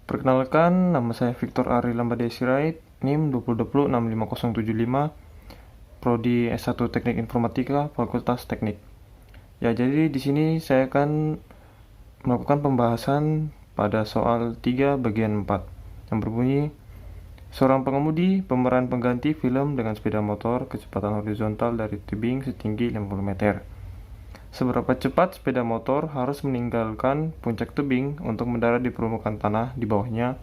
Perkenalkan, nama saya Victor Ari Lambade Sirait, NIM 2020-65075, Prodi S1 Teknik Informatika, Fakultas Teknik. Ya, jadi di sini saya akan melakukan pembahasan pada soal 3 bagian 4 yang berbunyi seorang pengemudi pemeran pengganti film dengan sepeda motor kecepatan horizontal dari tebing setinggi 50 meter. Seberapa cepat sepeda motor harus meninggalkan puncak tebing untuk mendarat di permukaan tanah di bawahnya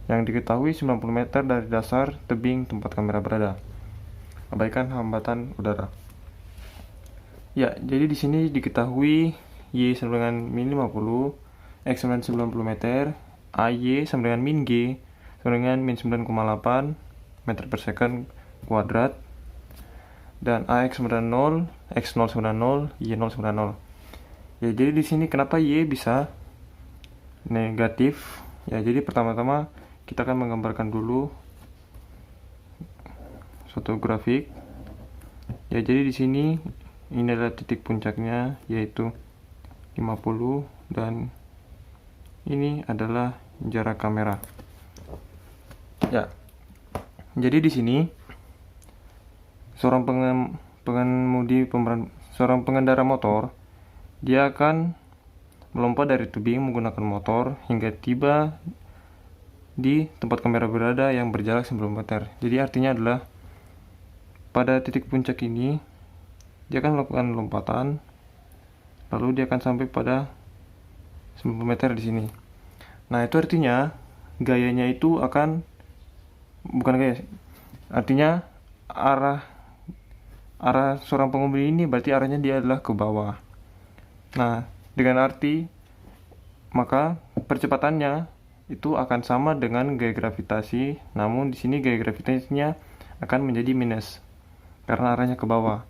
yang diketahui 90 meter dari dasar tebing tempat kamera berada. Abaikan hambatan udara. Ya, jadi di sini diketahui Y sama dengan min 50, X sama dengan 90 meter, AY sama dengan min G sama dengan min 9,8 meter per second kuadrat, dan AX sama dengan 0, X0 sama dengan 0, Y0 sama dengan 0. Ya, jadi di sini kenapa Y bisa negatif? Ya, jadi pertama-tama kita akan menggambarkan dulu suatu grafik. Ya, jadi di sini ini adalah titik puncaknya yaitu 50 dan ini adalah jarak kamera. Ya. Jadi di sini seorang pengendara motor, dia akan melompat dari tebing menggunakan motor hingga tiba di tempat kamera berada yang berjarak 90 meter. Jadi artinya adalah pada titik puncak ini dia akan melakukan lompatan, lalu dia akan sampai pada 90 meter di sini. Nah, itu artinya gayanya itu akan bukan gaya, artinya arah seorang pengemudi ini berarti arahnya dia adalah ke bawah. Nah, dengan arti maka percepatannya itu akan sama dengan gaya gravitasi, namun di sini gaya gravitasinya akan menjadi minus karena arahnya ke bawah.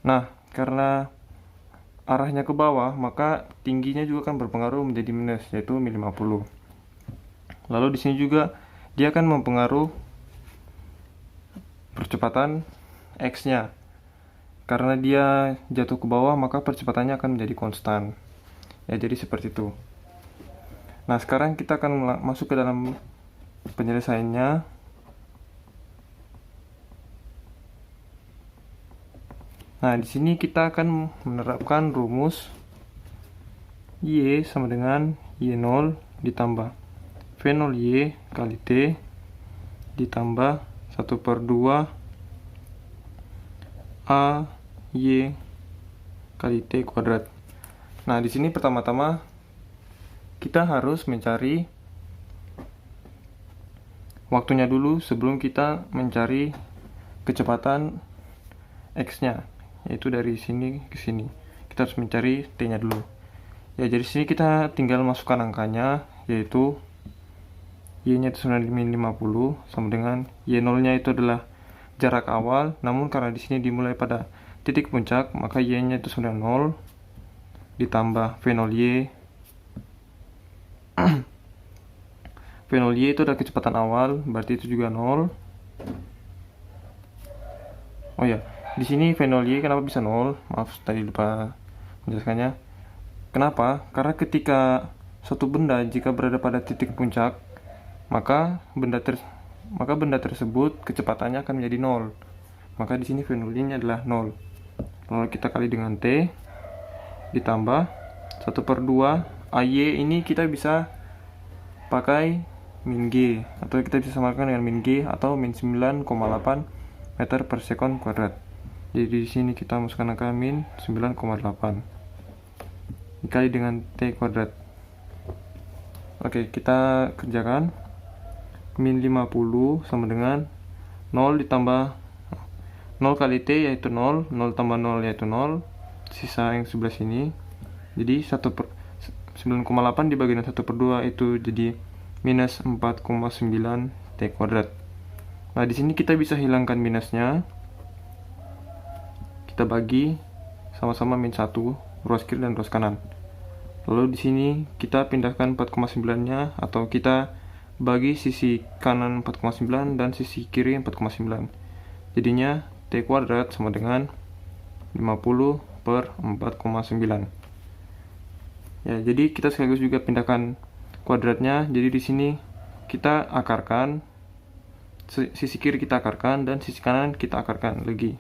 Nah, karena arahnya ke bawah, maka tingginya juga akan berpengaruh menjadi minus, yaitu min 50. Lalu di sini juga dia akan mempengaruhi percepatan X-nya. Karena dia jatuh ke bawah, maka percepatannya akan menjadi konstan. Ya, jadi seperti itu. Nah, sekarang kita akan masuk ke dalam penyelesaiannya. Nah, di sini kita akan menerapkan rumus Y sama dengan Y0 ditambah V0Y kali T ditambah 1/2 AY kali T kuadrat. Nah, di sini pertama-tama kita harus mencari waktunya dulu sebelum kita mencari kecepatan X-nya, yaitu dari sini ke sini. Kita harus mencari T-nya dulu. Ya, jadi sini kita tinggal masukkan angkanya, yaitu Y-nya itu 950 sama dengan Y0-nya itu adalah jarak awal, namun karena di sini dimulai pada titik puncak, maka Y-nya itu 0 ditambah V0Y. V0Y itu adalah kecepatan awal, berarti itu juga 0. Oh ya, di sini V0Y kenapa bisa 0? Maaf, tadi lupa menjelaskannya. Kenapa? Karena ketika suatu benda jika berada pada titik puncak, maka benda tersebut kecepatannya akan menjadi 0. Maka di sini V0-nya adalah 0. Lalu kita kali dengan T ditambah 1/2 AY. Ini kita bisa pakai min G, atau kita bisa samakan dengan min G atau min 9,8 meter per second kuadrat. Jadi di sini kita masukkan angka min 9,8 dikali dengan T kuadrat. Oke, kita kerjakan. Min 50 sama dengan 0 ditambah 0 kali T yaitu 0, 0 tambah 0 yaitu 0, sisa yang sebelah sini. Jadi 9,8 dibagi dengan 1/2 itu jadi minus 4,9 T kuadrat. Nah, di sini kita bisa hilangkan minusnya. Kita bagi sama-sama min 1, ruas kiri dan ruas kanan. Lalu di sini kita pindahkan 4,9-nya, atau kita bagi sisi kanan 4,9 dan sisi kiri 4,9. Jadinya T kuadrat sama dengan 50/4,9. Ya, jadi kita sekaligus juga pindahkan kuadratnya. Jadi di sini kita akarkan, sisi kiri kita akarkan dan sisi kanan kita akarkan lagi.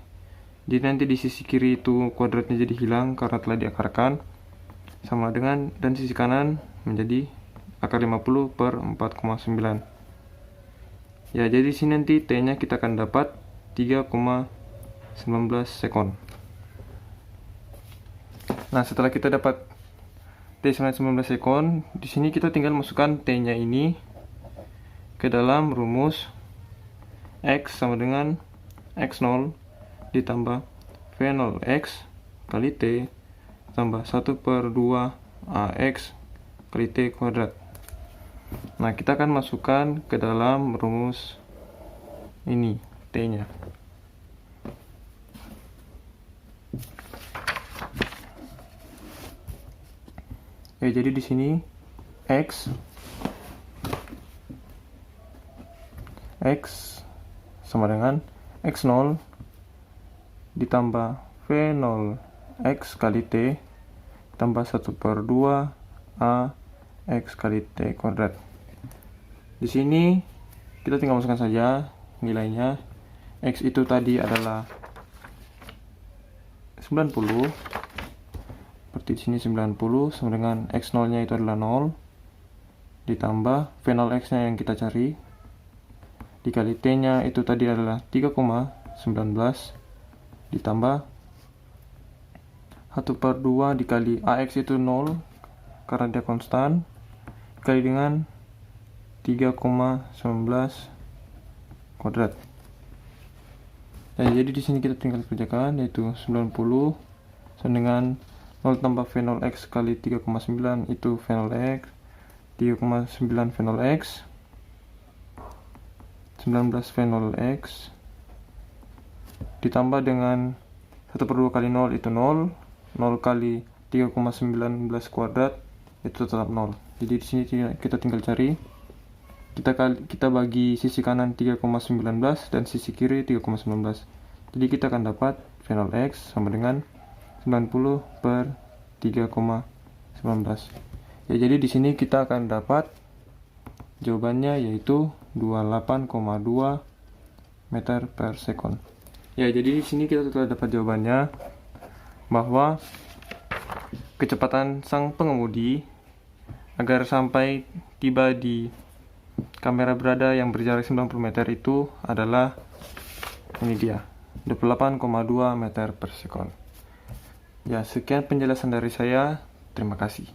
Jadi nanti di sisi kiri itu kuadratnya jadi hilang karena telah diakarkan, sama dengan, dan sisi kanan menjadi akar 50 per 4,9. Ya, jadi di sini nanti T-nya kita akan dapat 3,19 sekon. Nah, setelah kita dapat T sama 19 sekon, di sini kita tinggal masukkan T-nya ini ke dalam rumus X sama dengan X0 ditambah V0X kali T tambah 1 per 2 AX kali T kuadrat. Nah, kita akan masukkan ke dalam rumus ini T-nya. Ya, jadi di sini X sama dengan X0 ditambah V0X kali T tambah 1 per 2 AX kali T kuadrat. Di sini kita tinggal masukkan saja nilainya. X itu tadi adalah 90, seperti di sini 90, sama dengan X0 nya itu adalah 0 ditambah V0X nya yang kita cari dikali T nya itu tadi adalah 3,19 ditambah 1 per 2 dikali AX itu 0 karena dia konstan, dikali dengan 3,19 kuadrat. Nah, jadi di sini kita tinggal kerjakan, yaitu 90 sama dengan 0 tambah V0X kali 3,9 itu V0X, 3,9 V0X, 19 V0X ditambah dengan 1 per 2 kali 0 itu 0, 0 kali 3,19 kuadrat itu tetap 0. Jadi di sini kita tinggal cari, kita bagi sisi kanan 3,19 dan sisi kiri 3,19. Jadi kita akan dapat V0X sama dengan 90 per 3,19. Ya, jadi di sini kita akan dapat jawabannya yaitu 28,2 meter per sekon. Ya, jadi di sini kita telah dapat jawabannya bahwa kecepatan sang pengemudi agar sampai tiba di kamera berada yang berjarak 90 meter itu adalah ini dia, 28,2 meter per sekon. Ya, sekian penjelasan dari saya. Terima kasih.